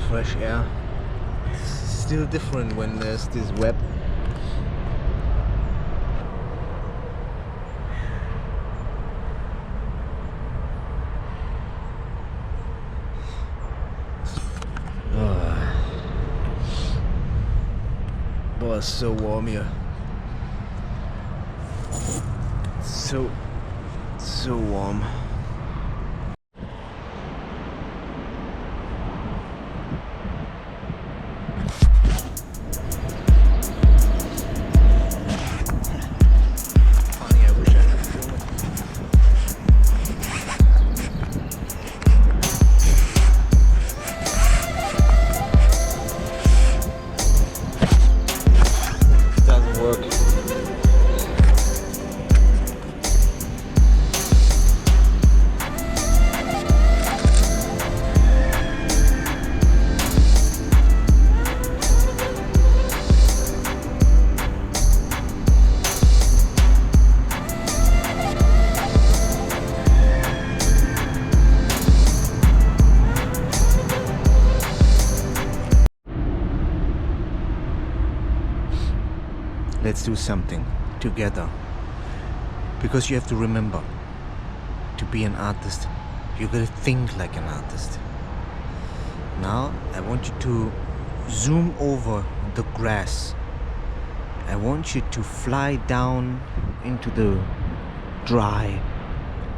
fresh air. It's still different when there's this web. Boy, it's so warm here. So warm. Let's do something together, because you have to remember, to be an artist you gotta think like an artist. Now I want you to zoom over the grass. I want you to fly down into the dry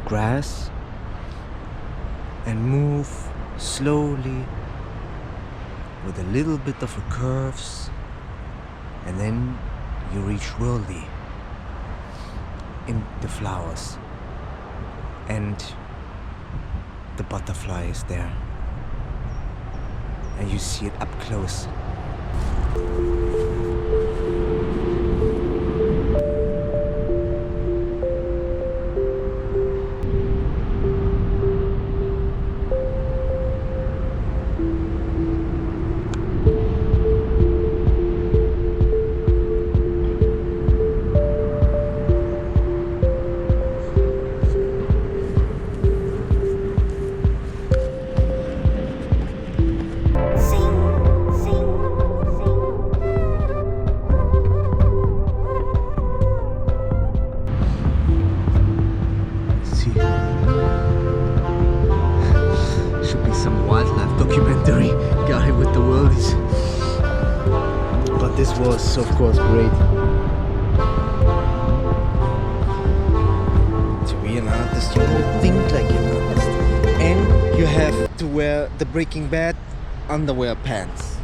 grass and move slowly with a little bit of curves, and then you reach Worldy in the flowers, and the butterfly is there, and you see it up close. Documentary guy with the Worldys, but this was of course great. To be an artist you gotta think like an artist, and you have to wear the Breaking Bad underwear pants,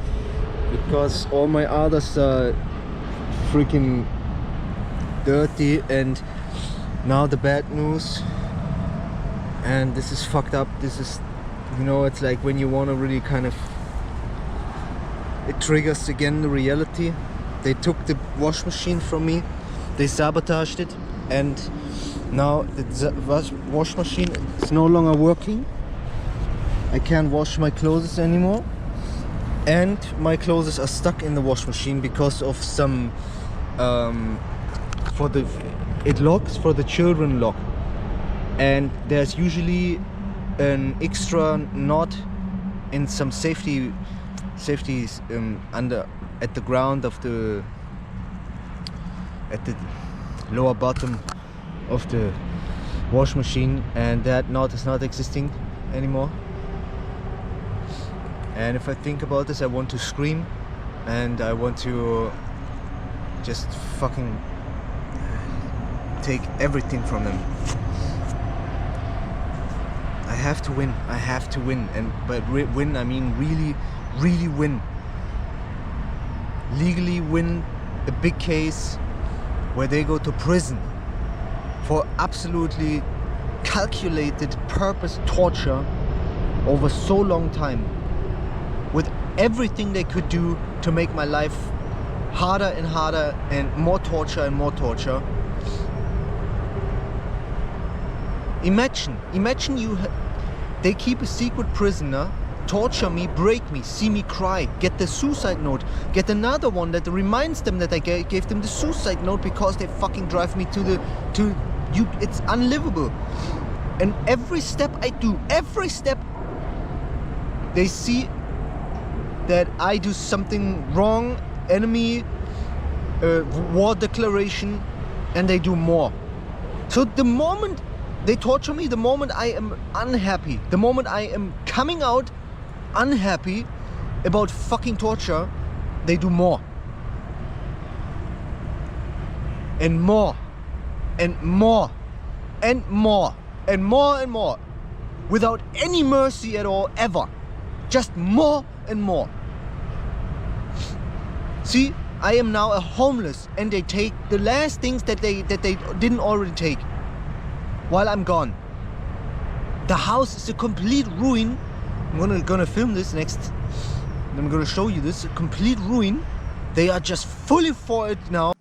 because all my others are freaking dirty. And now the bad news, and this is fucked up, this is, you know, it's like when you want to really kind of, it triggers again the reality. They took the wash machine from me, they sabotaged it, and now the wash machine is no longer working. I can't wash my clothes anymore, and my clothes are stuck in the wash machine because of some it locks for the children lock, and there's usually an extra knot in some safeties under at the ground of the lower bottom of the wash machine, and that knot is not existing anymore. And if I think about this, I want to scream, and I want to just fucking take everything from them. I have to win. I have to win, and win I mean really win. Legally win a big case where they go to prison for absolutely calculated purpose torture over so long time, with everything they could do to make my life harder and harder, and more torture and more torture. Imagine they keep a secret prisoner, torture me, break me, see me cry, get the suicide note, get another one that reminds them that I gave them the suicide note, because they fucking drive me to you. It's unlivable. And every step I do, every step, they see that I do something wrong, enemy, war declaration, and they do more. So the moment they torture me, the moment I am unhappy, the moment I am coming out unhappy about fucking torture, they do more. And more. And more. And more. And more and more. Without any mercy at all, ever. Just more and more. See, I am now a homeless, and they take the last things that they didn't already take while I'm gone. The house is a complete ruin. I'm gonna film this next. I'm gonna show you this, a complete ruin. They are just fully for it now.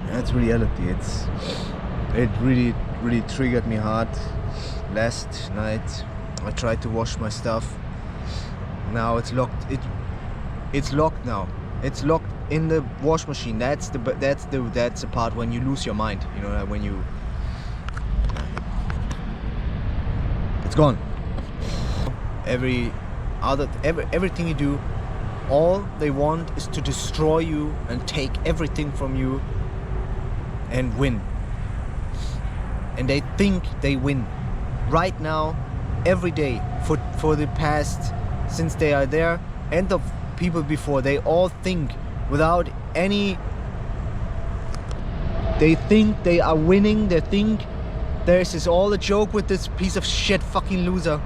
That's reality. It really triggered me hard. Last night I tried to wash my stuff. Now it's locked. It's locked now. It's locked in the wash machine. That's the part when you lose your mind. You know, when you. It's gone. Everything you do, all they want is to destroy you and take everything from you and win. And they think they win right now, every day, for the past, since they are there, and the people before. They all think without any, they think they are winning. They think this is all a joke with this piece of shit fucking loser.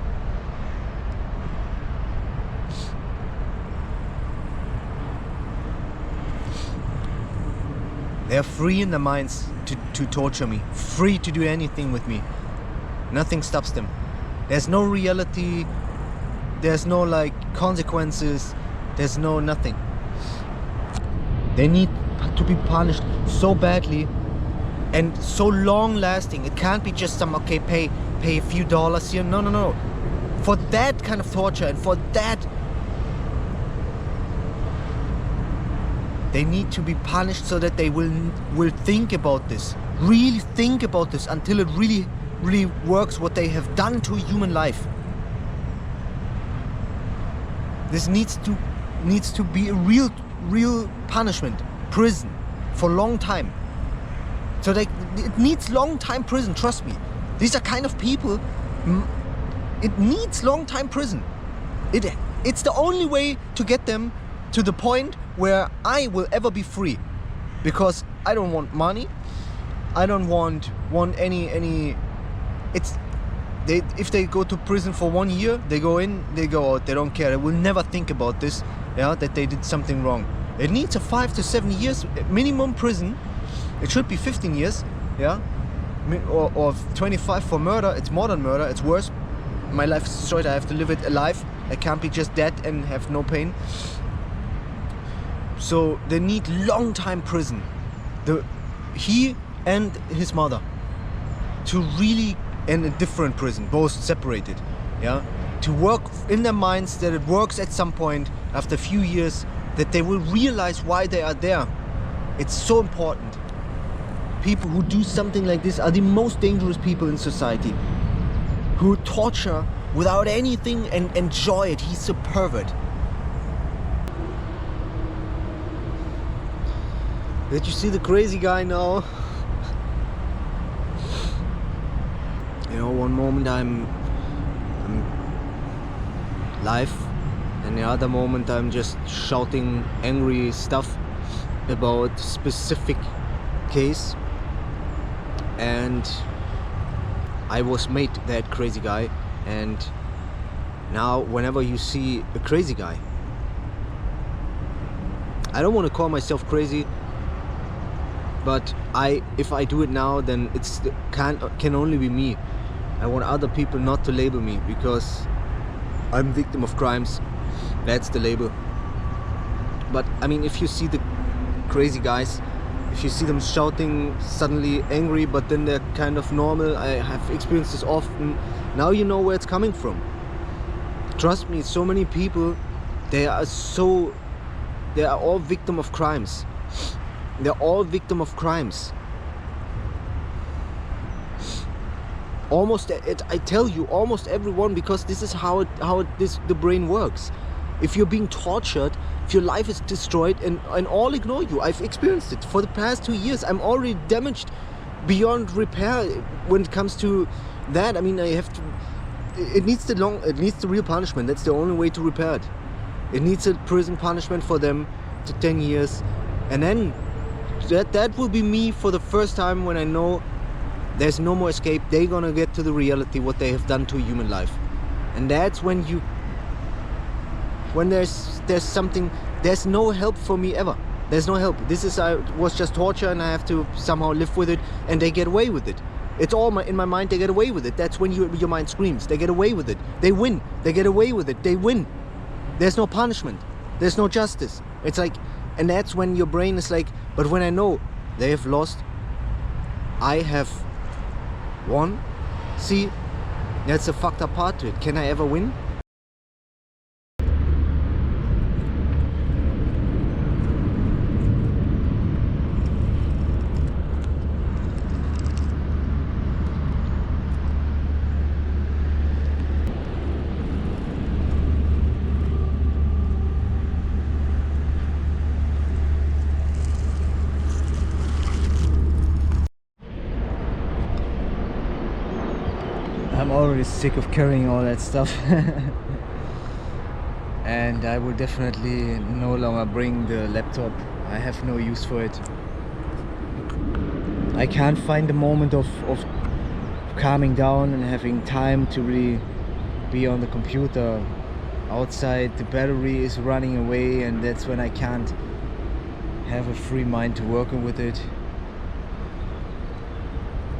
They're free in their minds to torture me, free to do anything with me. Nothing stops them. There's no reality, there's no like consequences, there's no nothing. They need to be punished so badly and so long lasting. It can't be just some, okay, pay a few dollars here. No. For that kind of torture and for that, they need to be punished so that they will think about this, really think about this until it really works what they have done to human life. This needs to be a real punishment, prison for a long time. So it needs long time prison, trust me. These are kind of people, it needs long time prison. It's the only way to get them to the point where I will ever be free, because I don't want money. I don't want any. If they go to prison for 1 year, they go in, they go out. They don't care. They will never think about this. Yeah, that they did something wrong. It needs a 5 to 7 years minimum prison. It should be 15 years. Yeah, or 25 for murder. It's more than murder. It's worse. My life is destroyed. I have to live it alive. I can't be just dead and have no pain. So they need long time prison. He and his mother to really, in a different prison, both separated. Yeah, to work in their minds that it works at some point after a few years, that they will realize why they are there. It's so important. People who do something like this are the most dangerous people in society. Who torture without anything and enjoy it. He's a pervert. Did you see the crazy guy now? You know, one moment I'm live, and the other moment I'm just shouting angry stuff about specific case, and I was made that crazy guy. And now whenever you see a crazy guy, I don't want to call myself crazy, but if I do it now, then it's can only be me. I want other people not to label me, because I'm victim of crimes. That's the label. But I mean, if you see the crazy guys, if you see them shouting, suddenly angry, but then they're kind of normal, I have experienced this often. Now you know where it's coming from. Trust me, so many people, they are all victim of crimes. They're all victim of crimes. I tell you, almost everyone, because this is how the brain works. If you're being tortured, if your life is destroyed, and all ignore you. I've experienced it for the past 2 years. I'm already damaged beyond repair when it comes to that. I mean, I have to. It needs the real punishment. That's the only way to repair it. It needs a prison punishment for them to 10 years, and then that will be me for the first time when I know there's no more escape. They're gonna get to the reality what they have done to a human life, and that's when there's something. There's no help for me ever. There's no help. This was just torture, and I have to somehow live with it, and they get away with it. It's all in my mind. They get away with it. That's when your mind screams. They get away with it. They win. They get away with it. They win. There's no punishment. There's no justice. It's like, and that's when your brain is like, but when I know they have lost, I have won. See, that's a fucked up part to it. Can I ever win? I'm already sick of carrying all that stuff. And I will definitely no longer bring the laptop. I have no use for it. I can't find the moment of calming down and having time to really be on the computer. Outside the battery is running away, and that's when I can't have a free mind to working with it.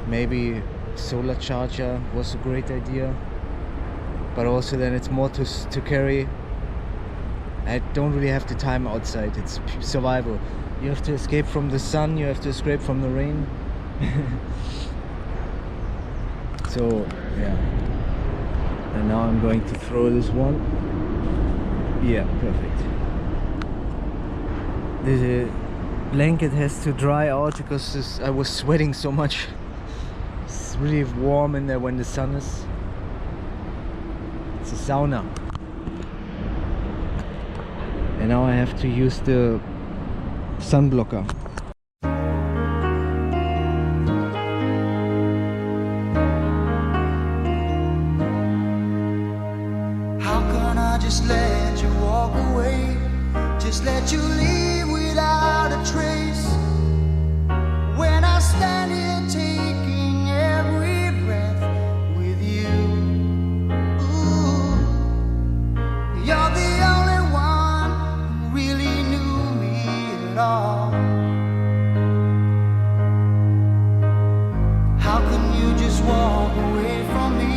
Maybe solar charger was a great idea, but also then it's more to carry. I don't really have the time outside. It's survival. You have to escape from the sun, you have to escape from the rain. So yeah, and now I'm going to throw this one. Yeah, perfect. The blanket has to dry out because I was sweating so much. It's really warm in there when the sun is. It's a sauna. And now I have to use the sun blocker. How can I just let you walk away? Just let you leave without a trace. When I stand here taking every breath with you. Ooh, you're the only one who really knew me at all. How can you just walk away from me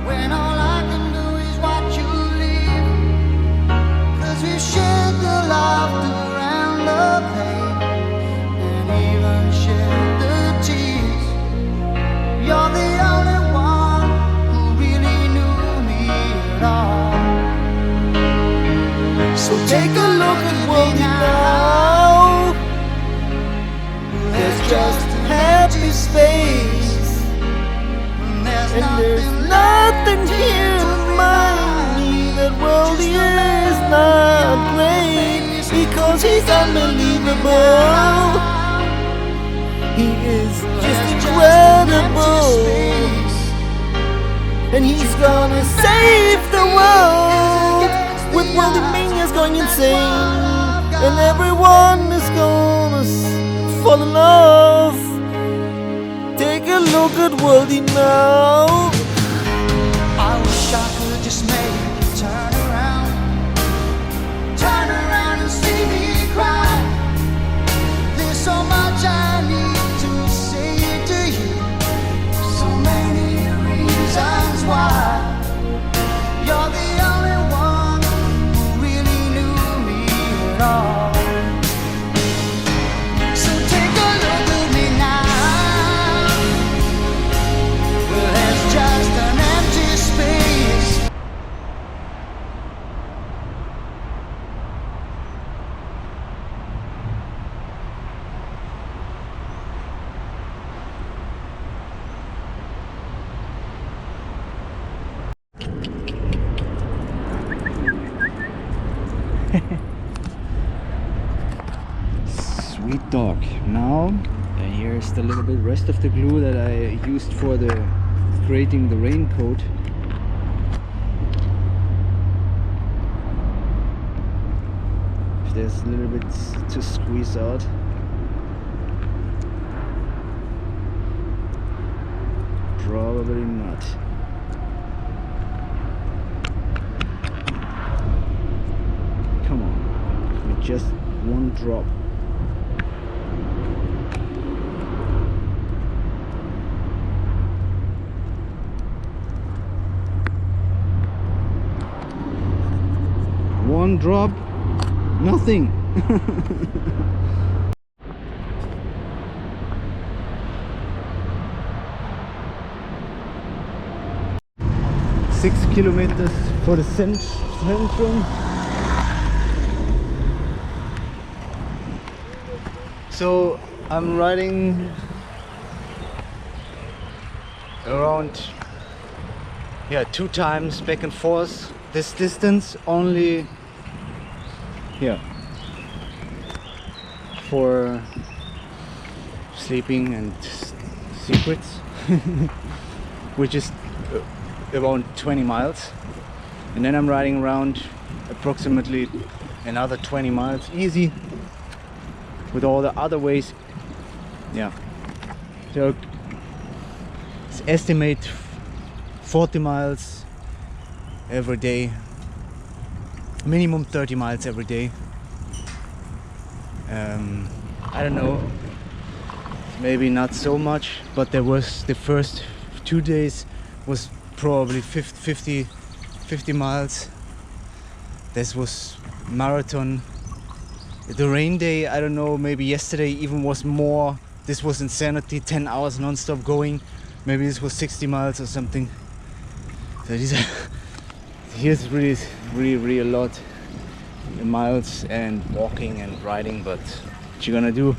when all I can do is watch you leave? 'Cause we've shared the laughter and the pain, and even shared the tears. You're the only one who really knew me at all. So take a look at Worldy now. There's just a happy space, and there's nothing here to remind me that Worldy is not great, because he's unbelievable. He is just incredible, and he's gonna save the world. With WORLDYMANIa's going insane, and everyone is gonna fall in love. Take a look at Worldy now. I wish I could just make you turn around and see me cry. There's so much I need to say to you, so many reasons why. You're the only one who really knew me at all. So take a look at me now. There's just an empty space. stock. Now, here's the little bit rest of the glue that I used for the creating the raincoat. If there's a little bit to squeeze out. Probably not. Come on, with just one drop. One drop, nothing. 6 kilometers for the centrum. So I'm riding around 2 times back and forth this distance only for sleeping and secrets, which is around 20 miles, and then I'm riding around approximately another 20 miles easy with all the other ways. So it's estimate 40 miles every day, minimum 30 miles every day. I don't know, maybe not so much, but there was the first 2 days was probably 50 miles. This was marathon. The rain day, I don't know, maybe yesterday even was more. This was insanity, 10 hours non-stop going. Maybe this was 60 miles or something. So these are here's really a lot in miles and walking and riding, but what you gonna do?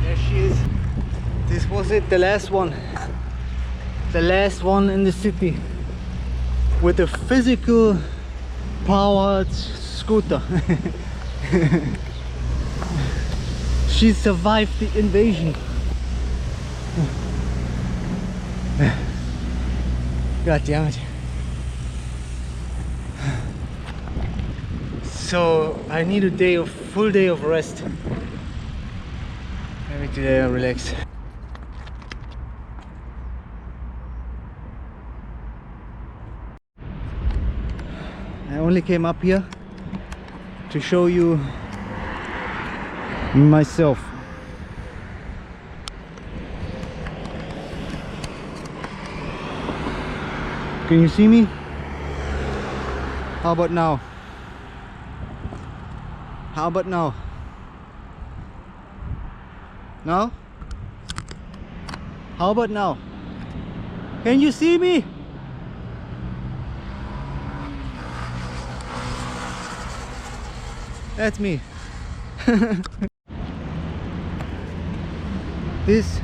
There she is. This was it, the last one in the city with a physical powered scooter. She survived the invasion. God damn it. So I need a full day of rest. Maybe today I'll relax. I only came up here to show you myself. Can you see me? How about now? How about now? Now? How about now? Can you see me? That's me. This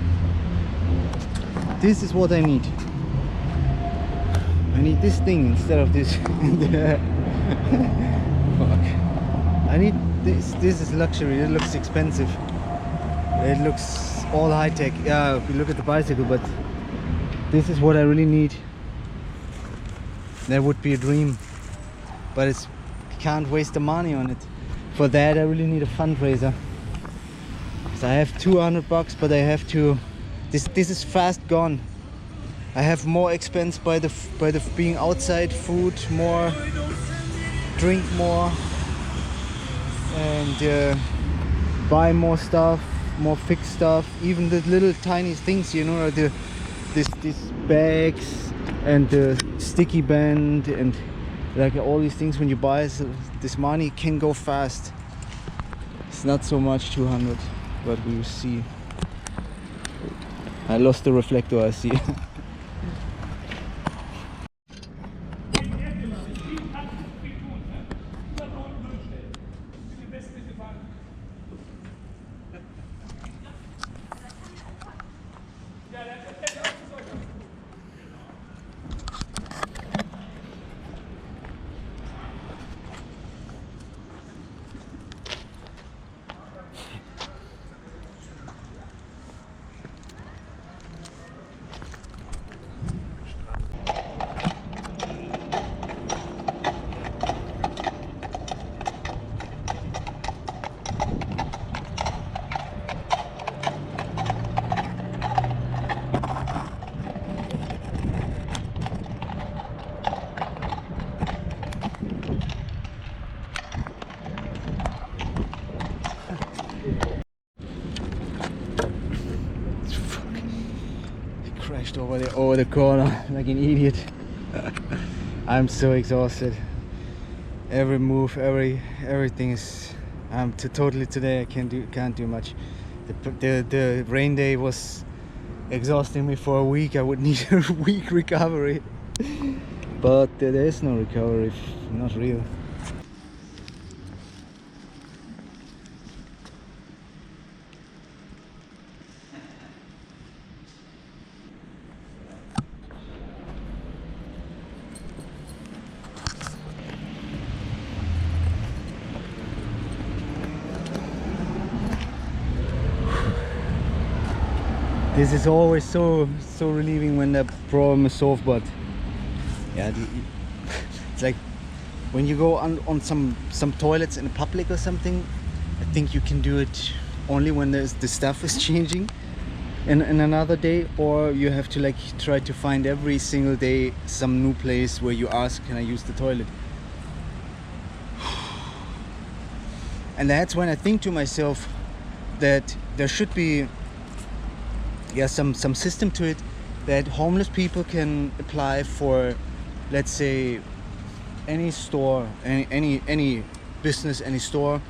is what I need. I need this thing instead of this. Fuck. I need this. This is luxury. It looks expensive. It looks all high tech. Yeah, if you look at the bicycle, but this is what I really need. That would be a dream, but it's can't waste the money on it. For that, I really need a fundraiser. So I have 200 bucks, but I have to. This is fast gone. I have more expense by the being outside, food more, drink more, and buy more stuff, more fixed stuff. Even the little tiny things, you know, these bags and the sticky band and like all these things. When you buy this money can go fast. It's not so much 200, but we will see. I lost the reflector, I see. over the corner like an idiot. I'm so exhausted. Every move, everything is. Totally today. I can't do much. The rain day was exhausting me for a week. I would need a week recovery. But there is no recovery, not real. This is always so relieving when the problem is solved, but yeah, it's like when you go on some toilets in public or something. I think you can do it only when the stuff is changing in another day, or you have to like try to find every single day some new place where you ask, can I use the toilet? And that's when I think to myself that there should be some system to it, that homeless people can apply for, let's say, any store, any business, any store,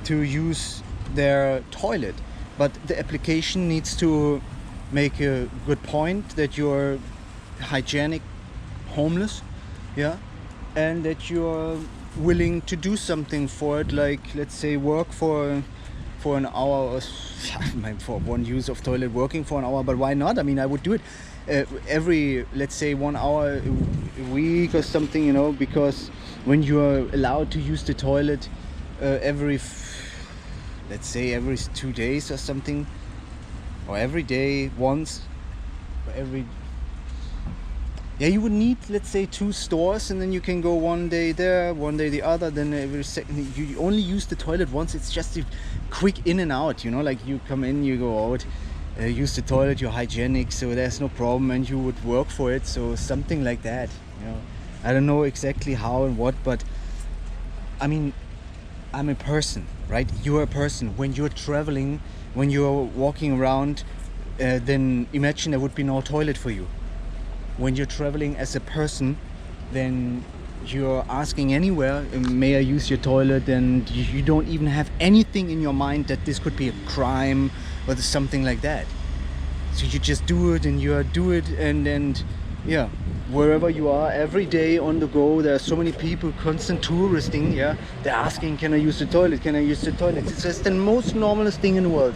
to use their toilet. But the application needs to make a good point that you're hygienic homeless, yeah, and that you're willing to do something for it, like let's say work for an hour, or for one use of toilet, working for an hour. But why not? I mean, I would do it every, let's say, 1 hour a week or something, you know, because when you are allowed to use the toilet let's say every 2 days or something, or every day once, or you would need, let's say, 2 stores, and then you can go one day there, one day the other, then every second. You only use the toilet once. It's just a quick in and out, you know, like you come in, you go out, use the toilet, you're hygienic, so there's no problem, and you would work for it. So something like that, you know. I don't know exactly how and what, but I mean, I'm a person, right? You're a person. When you're traveling, when you're walking around, then imagine there would be no toilet for you. When you're traveling as a person, then you're asking anywhere, may I use your toilet, and you don't even have anything in your mind that this could be a crime or something like that. So you just do it, and and yeah, wherever you are, every day on the go, there are so many people, constant touristing, yeah, they're asking, can I use the toilet, can I use the toilet? It's just the most normalest thing in the world.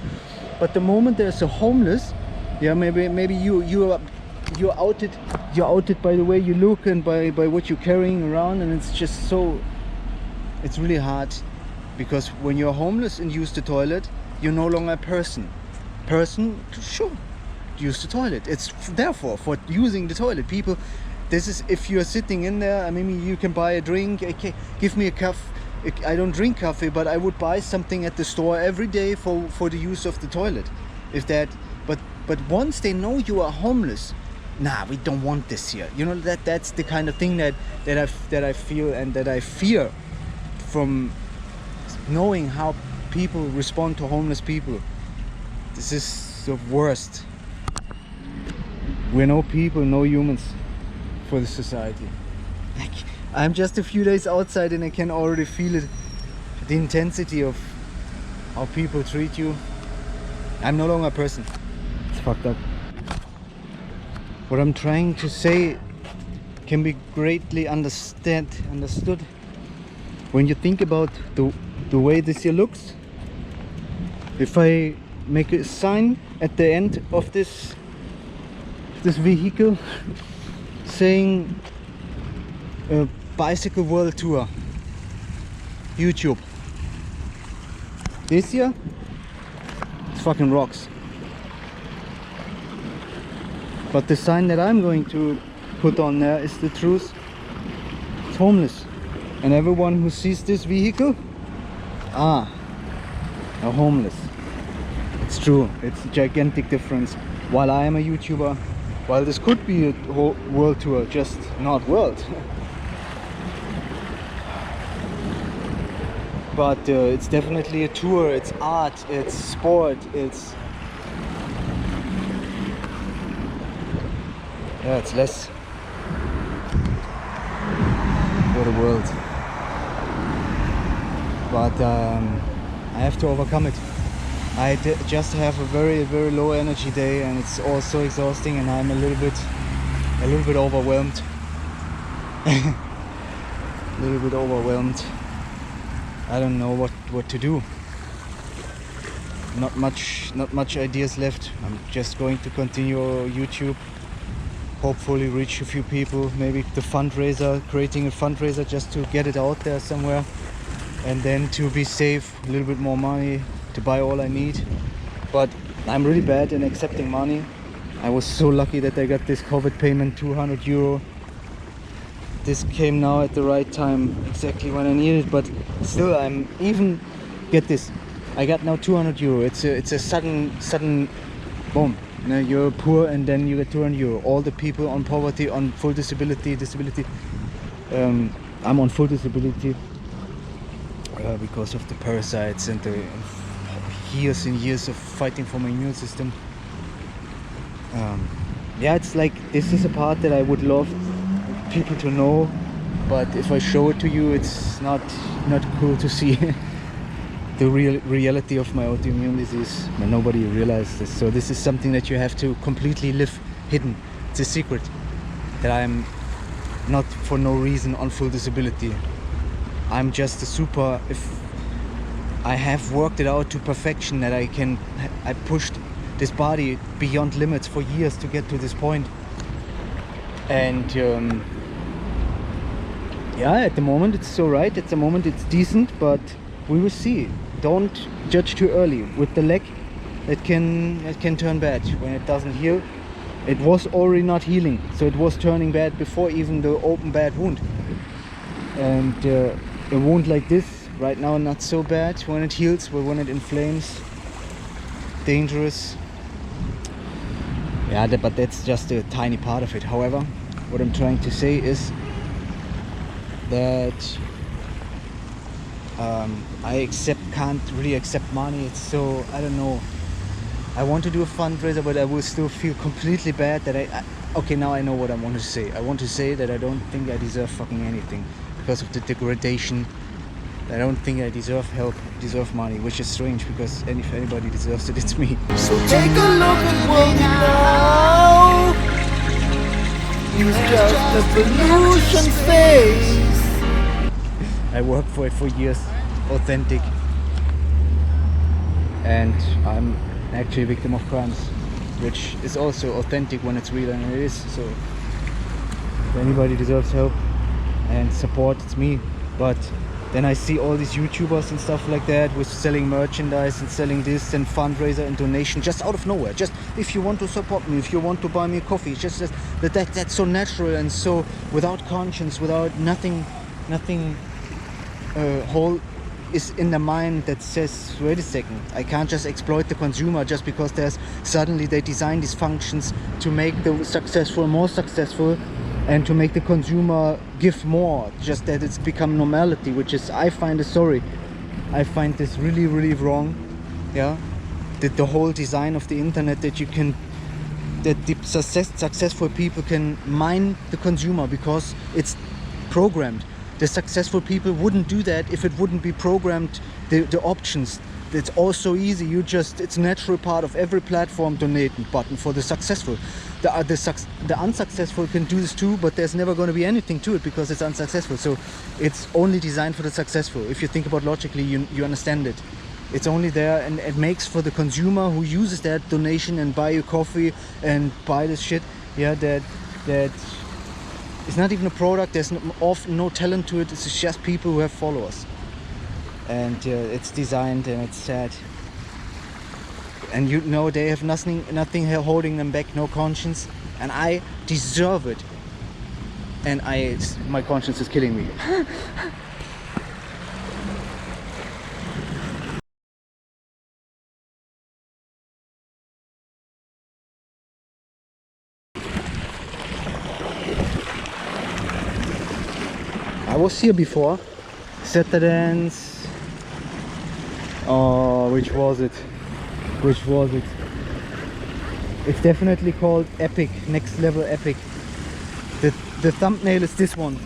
But the moment there's a homeless, yeah, maybe you're outed by the way you look and by what you're carrying around, and it's just it's really hard, because when you're homeless and use the toilet, you're no longer a person. Sure, use the toilet. It's therefore for using the toilet. People, this is, if you're sitting in there, maybe you can buy a drink. Okay, give me a coffee. I don't drink coffee, but I would buy something at the store every day for the use of the toilet. If that, but once they know you are homeless, nah, we don't want this here. You know, that's the kind of thing that I feel and that I fear from knowing how people respond to homeless people. This is the worst. We're no people, no humans for the society. Like, I'm just a few days outside and I can already feel it, the intensity of how people treat you. I'm no longer a person. It's fucked up. What I'm trying to say can be greatly understood when you think about the way this here looks. If I make a sign at the end of this vehicle saying bicycle world tour, YouTube, this here, it's fucking rocks. But the sign that I'm going to put on there is the truth. It's homeless. And everyone who sees this vehicle, are homeless. It's true. It's a gigantic difference. While I am a YouTuber, while this could be a whole world tour, just not world. But it's definitely a tour. It's art. It's sport. Yeah, it's less for the world, but I have to overcome it. I just have a very low energy day, and it's all so exhausting, and I'm a little bit overwhelmed. A little bit overwhelmed. I don't know what to do. Not much ideas left. I'm just going to continue YouTube, hopefully reach a few people, maybe the fundraiser, creating a fundraiser just to get it out there somewhere, and then to be safe, a little bit more money to buy all I need. But I'm really bad in accepting money. I was so lucky that I got this COVID payment, 200 euro. This came now at the right time, exactly when I needed it, but still I'm even, get this, I got now 200 euro. It's a sudden boom. You know, you're poor and then you get 200 euro. All the people on poverty, on full disability, I'm on full disability because of the parasites and the years and years of fighting for my immune system. Yeah, it's like, this is a part that I would love people to know, but if I show it to you, it's not cool to see the reality of my autoimmune disease. Nobody realizes this, so this is something that you have to completely live hidden. It's a secret that I'm not for no reason on full disability. I'm just a super, if I have worked it out to perfection, that I pushed this body beyond limits for years to get to this point. And yeah, at the moment it's alright, at the moment it's decent, but we will see. Don't judge too early. With the leg, it can turn bad when it doesn't heal. It was already not healing, so it was turning bad before even the open bad wound. And a wound like this right now not so bad when it heals, but when it inflames, dangerous. Yeah, but that's just a tiny part of it. However, what I'm trying to say is that I can't really accept money. It's so, I don't know. I want to do a fundraiser, but I will still feel completely bad that okay, now I know what I want to say. I want to say that I don't think I deserve fucking anything because of the degradation. I don't think I deserve help, deserve money, which is strange because if anybody deserves it, it's me. So take a look at WORLDY now. It's just a pollution phase. I worked for it for years, authentic, and I'm actually a victim of crimes, which is also authentic when it's real, and it is. So if anybody deserves help and support, it's me. But then I see all these YouTubers and stuff like that with selling merchandise and selling this and fundraiser and donation just out of nowhere. Just if you want to support me, if you want to buy me a coffee, just that's so natural and so without conscience, without nothing whole is in the mind that says, wait a second, I can't just exploit the consumer just because suddenly they design these functions to make the successful more successful and to make the consumer give more, just that it's become normality, which is, I find this really wrong. Yeah, the whole design of the internet, that the successful people can mine the consumer because it's programmed. The successful people wouldn't do that if it wouldn't be programmed, the options. It's all so easy. It's a natural part of every platform, donate button for the successful. The unsuccessful can do this too, but there's never going to be anything to it because it's unsuccessful. So it's only designed for the successful. If you think about logically, you understand it. It's only there, and it makes for the consumer who uses that donation and buy you coffee and buy this shit. Yeah, that it's not even a product. There's often no talent to it. It's just people who have followers, and it's designed, and it's sad. And you know they have nothing holding them back, no conscience, and I deserve it. And my conscience is killing me. I was here before, SATURDANCE. Oh, which was it? It's definitely called epic, next level epic. The thumbnail is this one.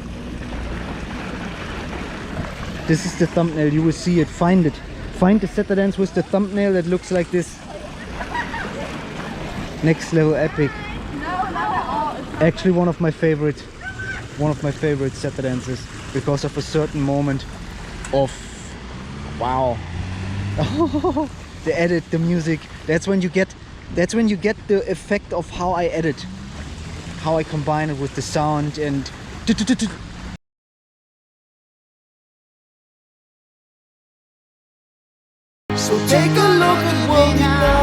This is the thumbnail, you will see it, find it. Find the SATURDANCE with the thumbnail that looks like this. Next level epic. Actually one of my favorite SATURDANCEs because of a certain moment of wow. The edit, the music, that's when you get the effect of how I edit, how I combine it with the sound and So take a look at Worldy now.